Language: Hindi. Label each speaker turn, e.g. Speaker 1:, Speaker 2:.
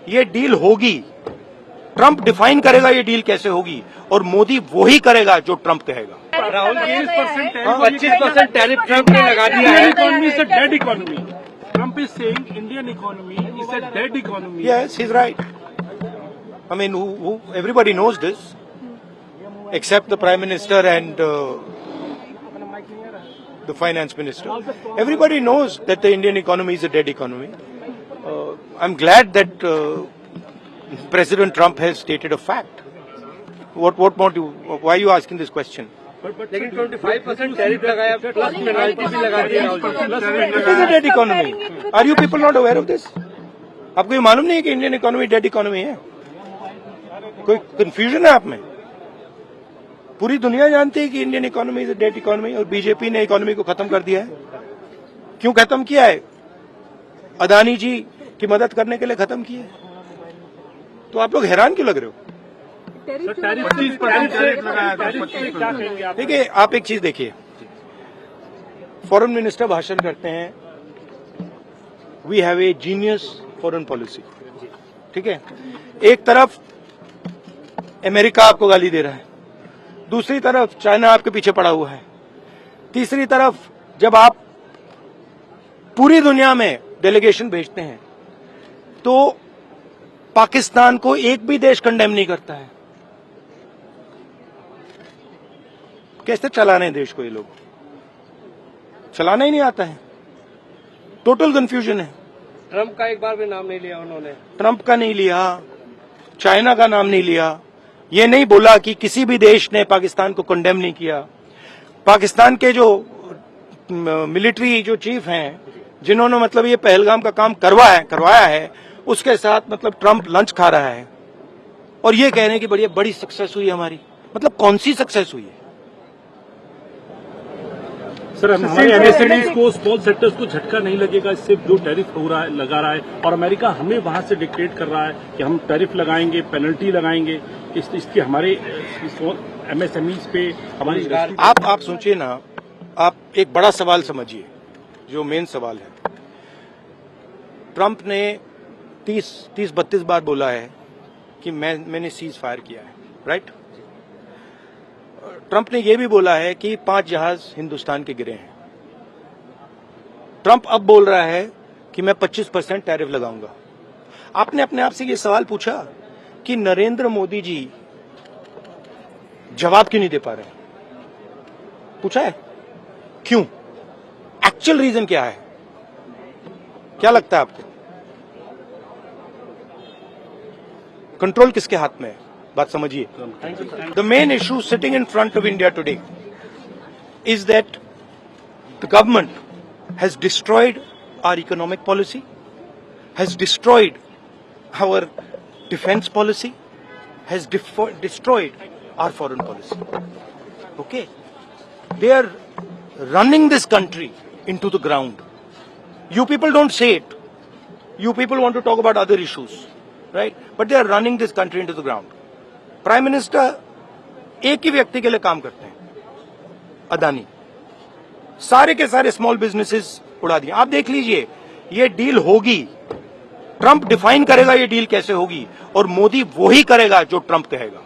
Speaker 1: ये डील होगी। ट्रंप डिफाइन करेगा ये डील कैसे होगी और मोदी वो ही करेगा जो ट्रंप कहेगा।
Speaker 2: राहुल 25% टैरिफ ट्रंप ने लगा दिया है।
Speaker 3: Economy is a dead economy. Trump is saying Indian economy is a dead economy.
Speaker 1: Yes, he's right. I mean, everybody knows this, except the Prime Minister and the Finance Minister. Everybody knows that the Indian economy is a dead economy. I'm glad that President Trump has stated a fact. What more do you, why are you asking this question?
Speaker 2: लेकिन 25% टैरिफ लगाया प्लस पेनल्टी भी लगा दिया Rahul ji.
Speaker 1: It is a dead economy. Are you people not aware of this? आपको ये मालूम नहीं है कि इंडियन इकोनॉमी डेड इकोनॉमी है? कोई कंफ्यूजन है आप में? पूरी दुनिया जानती है कि Indian economy is a dead economy और बीजेपी ने इकोनॉमी को खत्म कर दिया है। क्यों खत्म किया है? अदानी जी की मदद करने के लिए खत्म किया है। तो आप लोग हैरान क्यों लग रहे हो? देखिए, आप एक चीज देखिए, फॉरेन मिनिस्टर भाषण करते हैं, we have a genius foreign policy, ठीक है। एक तरफ अमेरिका आपको गाली दे रहा है, दूसरी तरफ चाइना आपके पीछे पड़ा हुआ है, तीसरी तरफ जब आप पूरी दुनिया में डेलीगेशन भेजते हैं तो पाकिस्तान को एक भी देश कंडेम नहीं करता है। कैसे चलाने हैं देश को? ये लोग चलाना ही नहीं आता है। टोटल कंफ्यूजन है।
Speaker 2: ट्रंप का एक बार भी नाम नहीं लिया उन्होंने।
Speaker 1: ट्रंप का नहीं लिया, चाइना का नाम नहीं लिया, ये नहीं बोला कि किसी भी देश ने पाकिस्तान को कंडेम नहीं किया। पाकिस्तान के जो मिलिट्री जो चीफ हैं, जिन्होंने मतलब ये पहलगाम का काम करवाया है, उसके साथ मतलब ट्रंप लंच खा रहा है और ये कह रहे हैं कि बड़ी सक्सेस हुई हमारी। मतलब कौन सी सक्सेस हुई है?
Speaker 3: सर, हमारे एमएसएमईज को, स्मॉल सेक्टर्स को झटका नहीं लगेगा इससे जो टैरिफ लगा रहा है, और अमेरिका हमें वहां से डिक्टेट कर रहा है कि हम टैरिफ लगाएंगे, पेनल्टी लगाएंगे, इसकी हमारे एमएसएमईज पे हमारी।
Speaker 1: आप सोचिए ना, आप एक बड़ा सवाल समझिए जो मेन सवाल है। ट्रंप ने 30-32 बार बोला है कि मैंने सीज फायर किया है, राइट। ट्रंप ने यह भी बोला है कि 5 जहाज हिंदुस्तान के गिरे हैं। ट्रंप अब बोल रहा है कि मैं 25% टैरिफ लगाऊंगा। आपने अपने आप से ये सवाल पूछा कि नरेंद्र मोदी जी जवाब क्यों नहीं दे पा रहे? पूछा है क्यों? एक्चुअल रीजन क्या है? क्या लगता है आपको? कंट्रोल किसके हाथ में है? बात समझिए। The main issue sitting in front of India today is that the government has destroyed our economic policy, has destroyed our defence policy, has destroyed our foreign policy. Okay, they are running this country into the ground. You people don't say it. You people want to talk about other issues, right? But they are running this country into the ground. Prime Minister एक ही व्यक्ति के लिए काम करते हैं, अदानी। सारे के सारे स्मॉल बिजनेसेस उड़ा दिए। आप देख लीजिए, ये डील होगी। ट्रंप डिफाइन करेगा ये डील कैसे होगी और मोदी वो ही करेगा जो ट्रंप कहेगा।